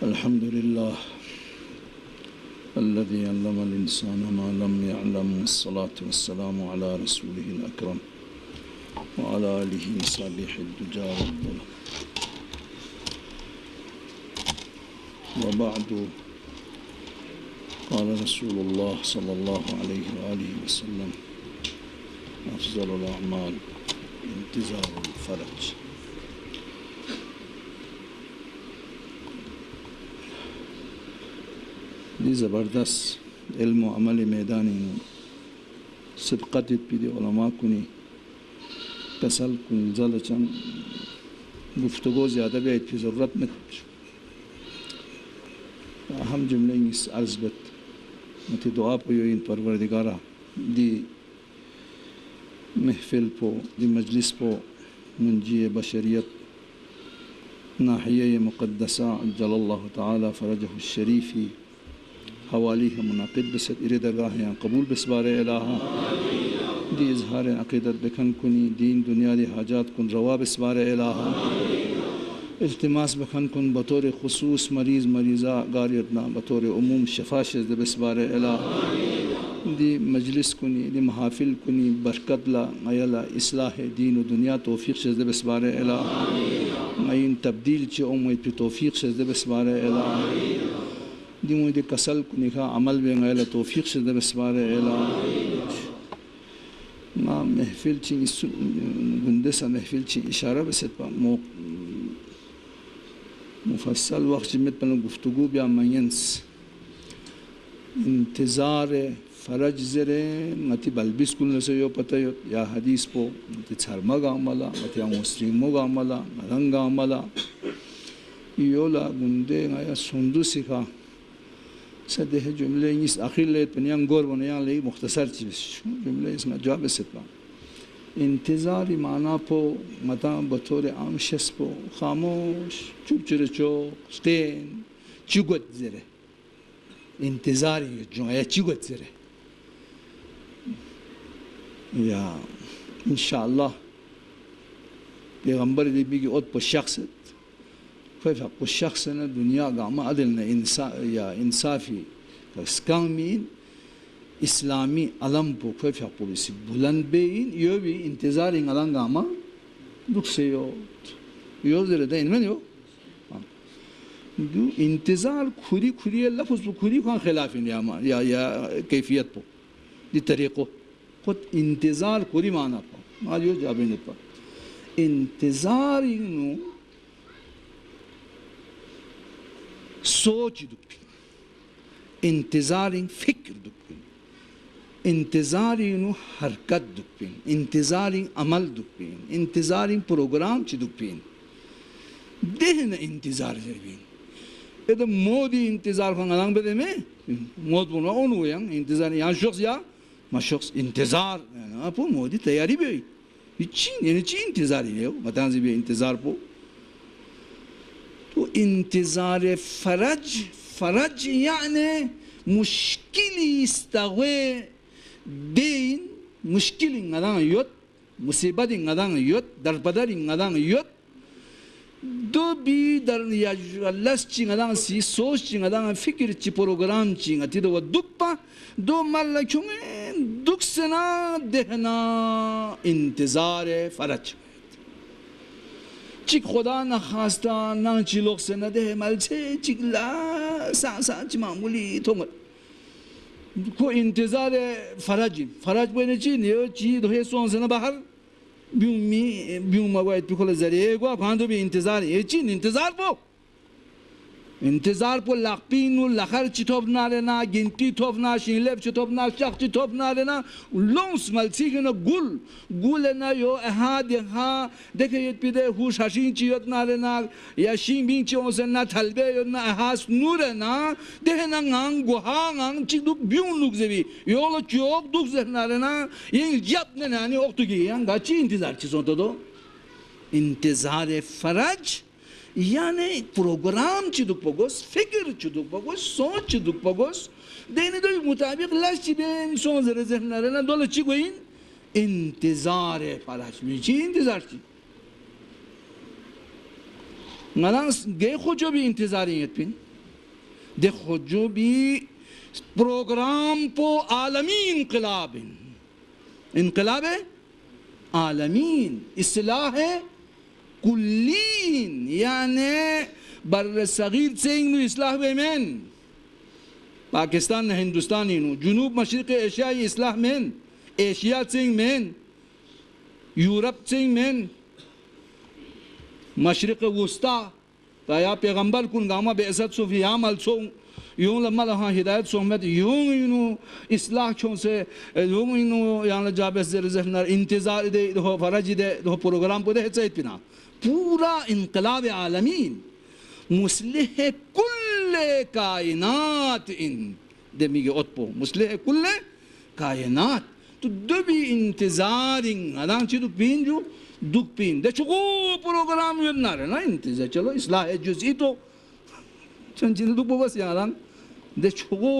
الحمد لله الذي علم الإنسان ما لم يعلم، والصلاة والسلام على رسوله الأكرم وعلى آله صالح الدجى والظلم. وبعد، قال رسول الله صلى الله عليه وآله وسلم: أفضل الأعمال انتظار الفرج. دی زبردست علم و عمل میدانی سبقت پیدی علماء کنی کسل کن زلچن گفتگو زیاده بیاید پی ضرورت نکش اهم جمله اینس عرض بد متی دعا پویو این پروردگارا دی محفل پو دی مجلس پو منجی بشریت ناحیه مقدسه عجل الله تعالی فرجه الشریفی حوالیه منعقد بسد إلى درگاه قبول بسبار الها دی اظهار عقیدت بکن کنی دین دنیا دی حاجات کن روا بسبار الها التماس بکن کن بطور خصوص مریضہ غاریتنا بطور عموم شفا شد بسبار الها دی مجلس کنی دی محافل کنی برکت لا غیلا اصلاح دین و دنیا توفیق شد بسبار الها این تبدیل چه امید پی توفیق شد بسبار الها دی موی کسل کنی کا عمل بے غیلا توفیق شد بسبار الها ما محفل چی گندسا محفل چی اشاره بسید با مفصل وقت جمعت پنو گفتگو بیا مینس انتظار فرج زره متی بلبیس کن لسه یو پتا یا حدیث پو متی چرمگ آمالا متی آموستریموگ آمالا مرنگ آمالا یولا گنده غیا سندو سکا سده جمله نیست آخر لیت پنیان گور بنیان لی مختصر چی بس جمله اسم جواب ستبا انتظاری معنا پو متا بطور عام شس پو خاموش چوب چرچو ستین چیگوت زره انتظاری جویا چیگوت زره یا انشاءالله پیغمبر دی بیگی ات پو شخصت كيف حق الشخصنا الدنيا قام عدلنا إنصافي كسكامين إسلامي ألمبو كيف حق بيسي بلند بين يوبي انتظارين على قاما دوكسيو يوزر ده إنمن يو دو انتظار خوري اللفظ خوري كان خلافين يا كيفية بو دي طريقه خد انتظار خوري معنا بو ما يو جابين بو انتظار إنه सोच दुखी इंतजारिंग फिक्र दुखी इंतजारिंग हरकत दुखी इंतजारिंग अमल दुखी इंतजारिंग प्रोग्राम ची दुखी देहन इंतजार जरबीन ये मोदी इंतजार को गलांग बेदे में मोद बोना ओनु yang इंतजार यहाँ शख्स या मा शख्स इंतजार ना पो मोदी तैयारी भी इची इंतजार ही है बतान से भी इंतजार पो तो इंतजार فرج يعني مشكلة استغوى دين مشكلة غدان يوت مصيبة غدان يوت دربدار غدان يوت دو بي در يا الله چي غدان سي سوچ چي غدان فكر چي پروگرام چي غتي دو دوپا دو مال چون دوكسنا دهنا انتظار فرج چیک خدا نخواستا نه چی لغ سنده ملچه چیک لا سا چی معمولی تومد کو انتظار فرج بینه چی نیو چی دوه سون سنه بحر بیوم مگوید بکل زریه گوا پاندو بی انتظار یه چی انتظار بو انتظار پو لقپین و لخر چی توب ناره نا گنتی توب نا شینلب چی توب نا شخ چی توب ناره نا لونس ملسی گنا گل نا یو احاد ها دیگه یت پیده هوش هشین چی یت ناره نا یا شین بین چی اونسن نا تلبه یت نا احاس نوره نا دیگه نا نان گوهان چی دوک بیون لوک زبی یولا چیوک دوک زه ناره نا ین جاب نه نانی اختو گی یان گاچی انتظار چی سون تو انتظار fridge yani program çuduk pogos, fikir çuduk pogos, sonuç çuduk pogos. Deni de mutabık laşçı ben son zerzehnlerine dolu çıkayın. İntizare paraç mı? Çi intizarçı? Nalan gay hoca bir intizarın yetpin. देखो जो भी programme पो आलमी इनकलाब आलमीन इस्लाह कुल्लीन यानी बर सगीर से इस्लाह बेमेन पाकिस्तान हिंदुस्तानी जुनूब मशरक़ एशिया इस्लाह मेन एशिया से मेन यूरोप से मेन मशरक़ वस्ता ताया पैगंबर कुन गामा बेअसत सुफियाम अलसो यूं लम्मा लहा हिदायत सोमत यूं इनु इस्लाह छों से यूं इनु यान जाबे ज़रज़हनर इंतज़ार दे हो फरज दे हो प्रोग्राम को दे सहित पिना पूरा इनकलाब आलमीन मुस्लिह कुल्ले कायनात इन देमिगे ओतपो मुस्लिह कुल्ले कायनात तो दबी इंतज़ारिंग अदां चिदु पीन जो दुख पीन दे चुको प्रोग्राम युन्ना रे ना इंतज़ार चलो इस्लाह जुज़ई तो चंचिल दुख बस यारां दे चुको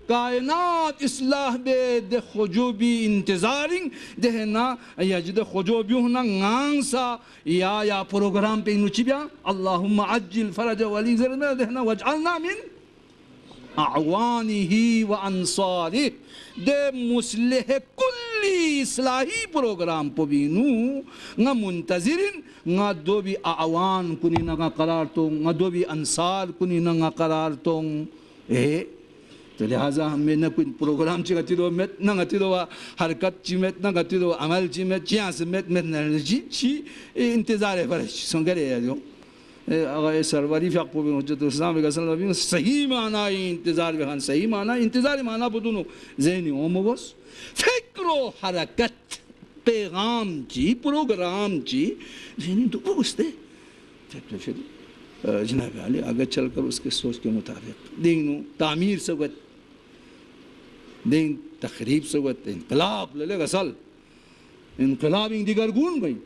कायनात इस्लाह बे दे खुजूबी इंतज़ारिंग दे ना या जिदे खुजूबी होना गांसा या प्रोग्राम पे नुचिबिया अल्लाहुम्मा अज्जिल फरज वली ज़रना दे ना वजअलना मिन अअवानिही व अंसारी दे मुस्लिह कुल्ली इस्लाही प्रोग्राम पो Binu nga muntazirin nga dobi awan kuni na nga karar tong nga dobi ansar kuni na nga karar tong तो लिहाजा हमें न कोई प्रोग्राम ची गति दो में न गति दो हरकत ची में न गति दो अमल ची में चियांस में नरजी ची इंतज़ार है पर संगरे है जो अगर सरवरी फ़िक पो भी हो तो इस्लाम के असल में सही माना इंतज़ार बेहान सही माना इंतज़ार माना बुदुनो ज़हनी ओमोगस फ़िक्रो हरकत पैगाम ची प्रोग्राम ची ज़हनी तो बगुस्ते फिर जनाब अली आगे चलकर उसके सोच के मुताबिक देंगनो तामीर सवत दें तखरीब सवत इनकलाब ले लेगा सल इनकलाबिंग दिगर गुण गई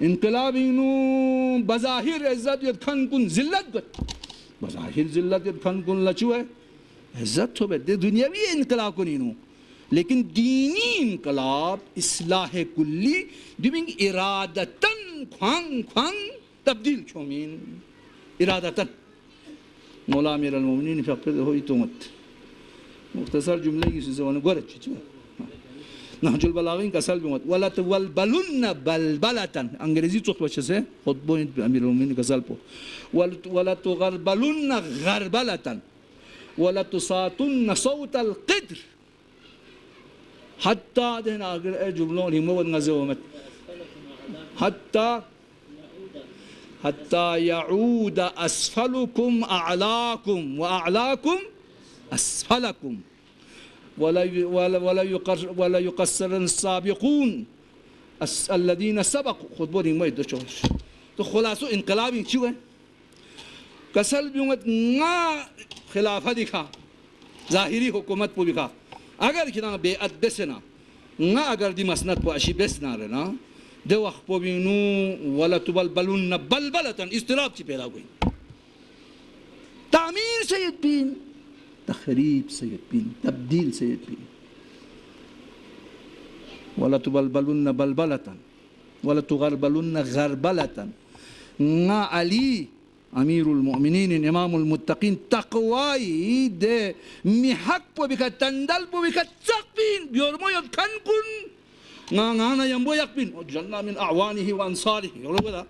इनकलाबिंग नो बज़ाहिर इज़्ज़त यद खन कुन ज़िल्लत गत बज़ाहिर ज़िल्लत यद खन कुन लचू है इज़्ज़त हो बे दुनियावी इनकलाब को नहीं लेकिन दीनी इनकलाब इस्लाह कुल्ली दिविंग इरादतन ख्वांग ख्वांग तब्दील छोमीन इरादतन मौला अमीर अल-मोमिनीन फ़क़द हो इतोमत मुख्तसर जुमले की ज़बान गोरच नहजुल बलागिन का सल्ब मत वला तवल बलुन बलबलतन अंग्रेजी चुख बच्चे से खुतबो अमीर अल-मोमिनीन का सल्ब वला तुगरबलुन गरबलतन वला तुसातुन सौत अल-क़द्र हत्ता देना अगर जुमलों रिमोवत नज़ोमत हत्ता यऊद अस्फलुकुम अअलाकुम व अअलाकुम अस्फलकुम वला युक़स्सिरन साबिक़ून अल्लज़ीना सबक़ू खुद बोरिंग में दो चोश तो खुलासो इनकलाबी क्यों है कसल बिउमत ना खिलाफा दिखा ज़ाहिरी हुकूमत को दिखा अगर किना बेअद बेसना ना अगर दी मसनद को अशी बेसना रहना दे वक्त पो बीनू वला तुबल बलुन बलबलतन इस्तिराब ची पैदा हुई तामीर सैयद बीन तखरीब सैयद बीन तब्दील सैयद बीन वला तुबल बलुन बलबलतन वला तुगर बलुन गरबलतन ना अली अमीरुल मोमिनीन इमामुल मुत्तकीन तक़वाई दे मिहक पो बिका तंदल पो बिका चकबीन बियोरमो यद खन कुन ngana yambo yakpin janna min a'wanihi wa ansarihi yolo gada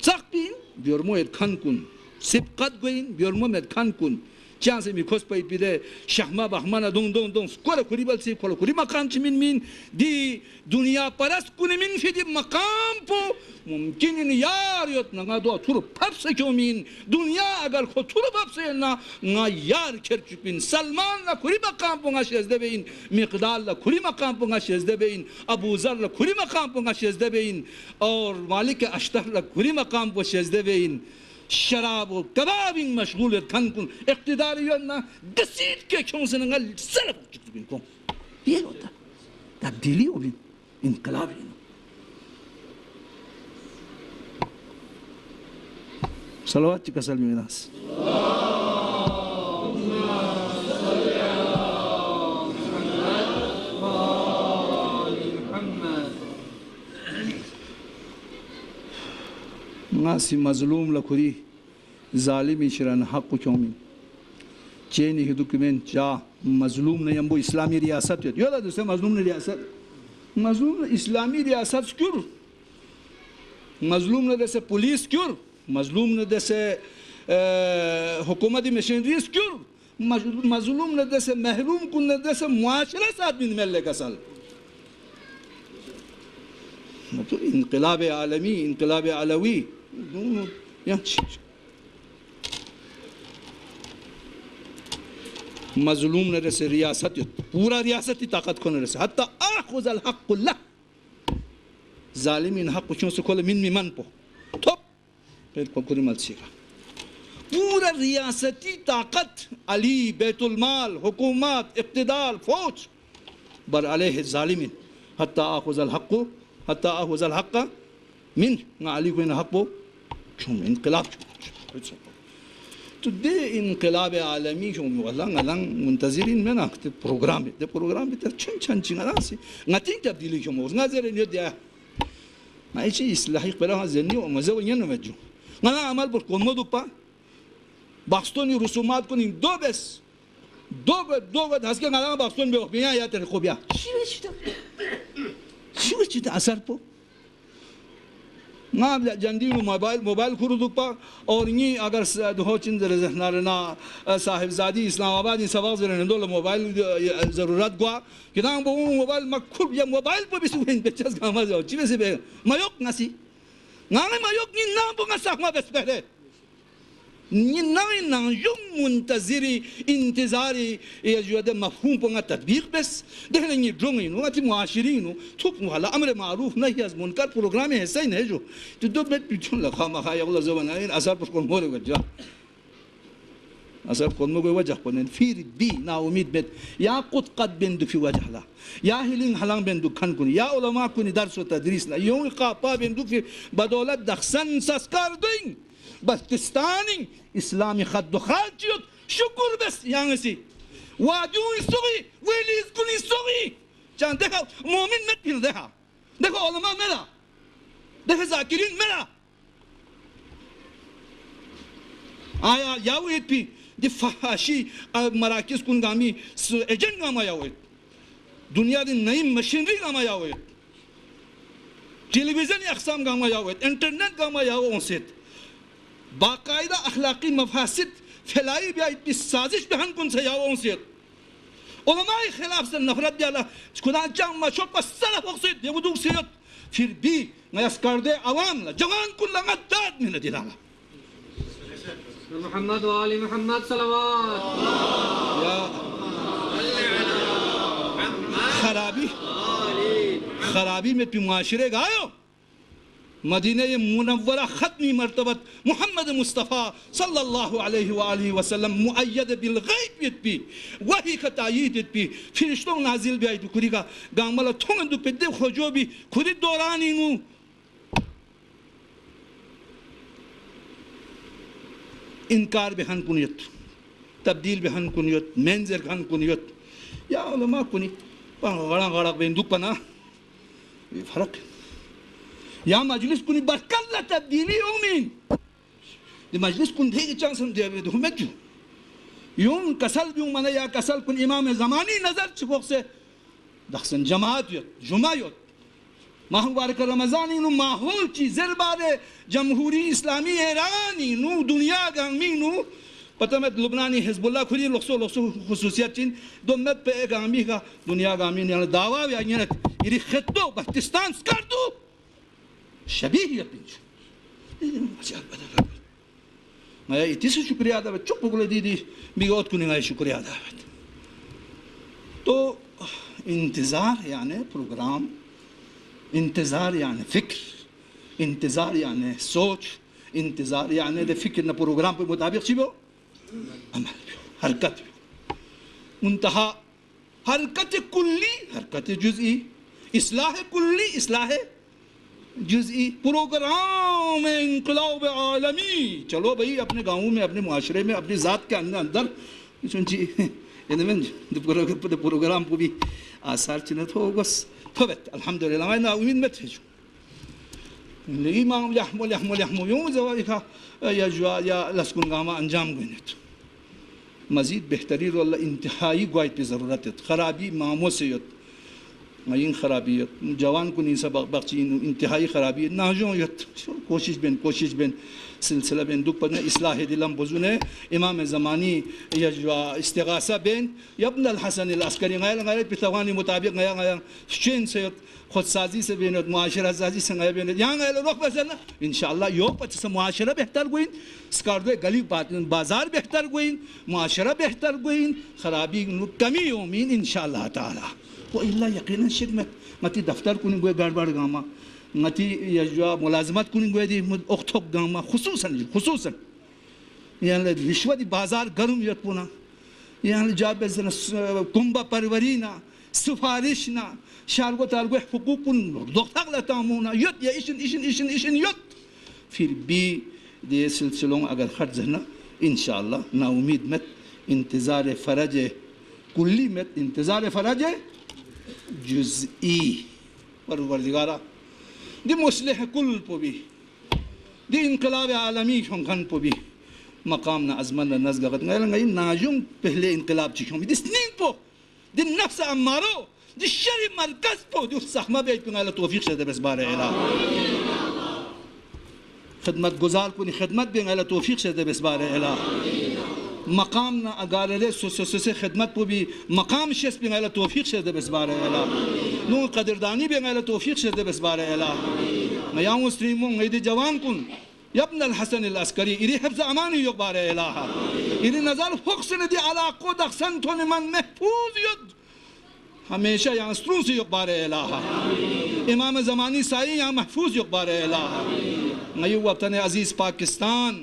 sakpin biormo et khankun sibqat goin biormo met khankun chance mi khospai pide shahma bahmana dong skora kuribal si kola kuri maqam chimin min di dunia paras kun min fi di maqam po mumkin in yar yot nga do tur papse kyomin dunia agar kho tur papse na nga yar kerchupin salman la kuri maqam po nga shezde bein miqdal la kuri maqam po nga shezde bein abu zar la kuri maqam po nga shezde bein aur malik ashtar la kuri maqam po shezde bein शराब और कबाबिंग मशगूल खन कुन इक़्तिदारी ना दसीद के क्यों से Nangal Surf चुकी को ये होता तब्दीली हो भी इनकलाब है सलवात का सल में नास nasi mazlum la kuri ظالم شران حق چومین چینی هدو کمین جا مظلوم نه یمبو اسلامی ریاست یاد یالا دوسته مظلوم نه ریاست مظلوم اسلامی ریاست کور مظلوم نه دسته پولیس کور مظلوم نه دسته حکومتی مشینریز کور مظلوم نه دسته محروم کن نه دسته معاشره سات من مله کسال انقلاب عالمی انقلاب علوی یعنی مظلوم نرسه ریاست پورا ریاستی طاقت کو نرسه حتی آخذ الحق الله ظالمین حق چون سے کول من پو توپ پھر پکوری مل سیگا پورا ریاستی طاقت علی بیت المال حکومت اقتدار فوج بر علیہ الظالمین حتی آخذ الحق من علی کو حق پو چون انقلاب تو ده انقلاب عالمی شو والله منتظرين منها بروجرام ده بروجرام بتاع چن راسي نتين تبديل شو موز نظر ده ما شيء اصلاحي بلا زني ومزو ينمجو انا عمل بركون مو دوبا باستوني رسومات كونين دو بس دو هسكي انا باستون بيو بيا يا تري خوبيا شو اثر بو ما بلا جندينو موبايل كورو دوبا और ये अगर दोचिन नारना साहिबजादी इस्लामाबाद इन सवाल जरने दो मोबाइल जरूरत गुआ कि ना वो मोबाइल मखुब या मोबाइल पर भी सुबह बेचस गामा जाओ चिवे से बे मायोक नसी नाने मायोक नि ना बुंगा साखमा बस पहले नि ना युम मुंतजरी इंतजारी ये जो ده मफहूम बुंगा तदबीक बस देने नि ड्रोंगी नो अति मुआशिरीन थुप वाला अमर मारूफ नहीं है मुनकर प्रोग्राम है सही नहीं जो तो दो बेट पिछन लखा मखा या अल्लाह ज़बान इन असर पर कौन मोरे वजह असर कौन मोरे वजह पनेन फिर भी ना उम्मीद बेट या قد بندو في وجه لا या हिलिंग हलांग बंदू खन कुनी या उलमा कुनी दर्स व तदरीस ला यूं कापा बंदू في बदौलत दखसन संस्कार दोइंग बस्तिस्तानी इस्लामी खद खाजियत शुक्र बस यहाँ से वाजू इसोगी वेलीज कुनी सोगी चांद देखा मोमिन मत फिर देखो उलमा मेरा देखो जाकिरीन मेरा आया यावेत भी दि फहाशी मराकज कुन गामी एजेंट गामा यावेत दुनिया दी नई मशीनरी गामा यावेत टेलीविजन अक़साम गामा यावेत इंटरनेट गामा यावेत बाकायदा अखलाकी मफासिद फैलाई भी इतनी साजिश बहन कुन से यावेत उलमाए खिलाफ से नफरत दिया खुदा जाम मशो पर सलफ से देवदू से फिर भी नयस कर दे अवाम ला जवान कुल लगा दाद में नदी डाला محمد وآل محمد صلوات या खराबी में मुआशरे गायो मदीने मुनव्वरा खत्मी मर्तबत मोहम्मद मुस्तफ़ा सल्लल्लाहु अलैहि वसल्लम मुअय्यद बिल गैबियत भी वही का तायीद भी फरिश्तों नाजिल भी आई तो कुरी का गांमला थोंगन दु पेदे खोजो भी खुदी दौरानी नु इनकार बेहन कुनियत तब्दील बेहन कुनियत मेंजर खान कुनियत या उलमा कुनी गड़ा बेंदुक पना ये फर्क या मजलिस कुनी बरकल्ला तब्दीली उमीन ये मजलिस कुन थे चांस हम दे दो में जो यूं कसल भी मना या कसल कुन इमाम ज़मानी नजर चुक से दखसन जमात यो जुमा यो माह मुबारक रमज़ानी नु माहौल ची ज़रबारे जमहूरी इस्लामी ईरानी नु दुनिया गामी नु पता में लुबनानी हिज़्बुल्लाह खुली लोक्सो खुसूसियत चिन दो में पे गामी का दुनिया गामी ने दावा भी आये न इरी खत्तो पाकिस्तान स्कार दो शबीह ये पिंच मैं इतने शुक्रिया अदा चुप बोले दीदी बिगौत कुनी गाय शुक्रिया अदा तो इंतज़ार यानी प्रोग्राम इंतज़ार यानी फ़िक्र इंतज़ार यानी सोच इंतज़ार यानी दे फ़िक्र न प्रोग्राम पे मुताबिक सी बो अमल भी हरकत भी मुंतहा हरकत कुल्ली हरकत जुज़ई इस्लाह कुल्ली इस्लाह जुज़ई प्रोग्राम इंक़लाब आलमी चलो भाई अपने गाँव में अपने मुआशरे में अपनी ज़ात के अंदर सुनची इनमें प्रोग्राम को भी आसार चिन्ह हो बस तो अल्हम्दुलिल्लाह मैं ना उम्मीद में थे الإمام يحمل يوم زواجها يا جوا يا لسكون गामा अंजाम गनित मजीद बेहतरी वाला इंतहाई गुआई पे ज़रूरत है खराबी मामों से यत मयिन खराबी यत जवान को नहीं सब बख्शी इंतहाई खराबी नाजों यत कोशिश बेन सिलसिला बेन दुख पड़ने इस्लाह दिलम बुजुने इमाम ज़मानी या जवा इस्तिगासा बेन यब्न अल हसन अल अस्करी गायल पितवानी मुताबिक गाया शेन से खुद साजी से बेन मुआशरा साजी से गाया बेन यहाँ गायल रोक बसना इंशाअल्लाह योग पच्चीस मुआशरा बेहतर गुइन स्कार्डे गली बाजार बेहतर गुइन मुआशरा बेहतर गुइन खराबी कमी योमीन इंशाअल्लाह ताला वो इल्ला यकीनन शिदमत मती दफ्तर कुनी गुए गड़बड़ गामा मती यजवा मुलाजमत कुनी गुए दी ओख्तोक गामा खुसूसन यहाँ रिश्वत बाजार गर्म यत पुना यहाँ जाब बेजन कुंबा परवरीना सिफारिशना शारगो तारगो हुकूकुन दोख्ताक लतामुना यत या इशन यत फिर भी दे सिलसिलों अगर खर्च है ना इंशाअल्लाह ना उम्मीद मत इंतज़ार फ़रज कुल्ली मत इंतज़ार फ़रज जुज़ई परवरदिगारा दी मुस्लिह कुल पबी दी इनकलाब आलमी शंखन पबी मकाम ना अज़मन ना नज़गत गई नाजुम पहले इनकलाब चिशों दी स्नीन पो दी नफ्स अम्मारो दी शरी मरकज़ पो दी सहमा बेच पिंगाला तौफीक से बस बारे इला खदमत गुजार कुनी खदमत बेंगाला तौफीक से बस बारे इला मकाम ना अगारे से खदमत को भी मकाम शेस बेंगाला तौफीक से बस बारे इला नो कदरदानी बेंगाला तौफीक से बस बारे इला मैं यहाँ मुस्लिमों ईद जवान कुन यब्न अल हसन अल अस्करी इरी हिफ्ज़ अमानी योग बारे इला इरी नज़र हुक्स ने दी अलाक़ो दक्षन थोने मन महफूज युद्ध हमेशा यहाँ स्त्रों से योग बारे इला इमाम ज़मानी साई यहाँ महफूज योग बारे इला मैं वतन अजीज़ पाकिस्तान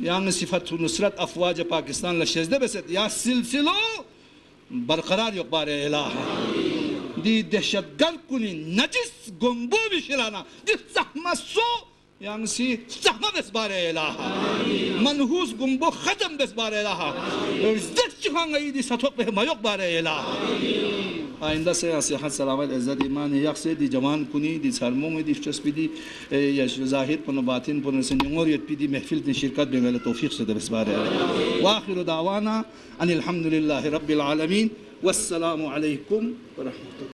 यहाँ सिफत नुसरत अफवाज पाकिस्तान लशेज़दे बसत या सिलसिलो बरकरार योग बारे इला दी दहशत गर्द कुनी नजिस गुम्बो बिशिलाना दी सहमत सो يعني سي زحمة بس باره إله منحوس قنبو ختم بس باره إله زد شخان عيدي ستوق به ما يق باره إله آینده سے صحت سلامت عزت ایمان یک دی جوان کنی دی سرمون دی فچس بدی یا ظاهر پن باطن پن سنجمهوریت بدی محفل دی شرکت به توفیق سے بس باره إله وآخر دعوانا ان الحمد لله رب العالمين والسلام عليكم ورحمة الله.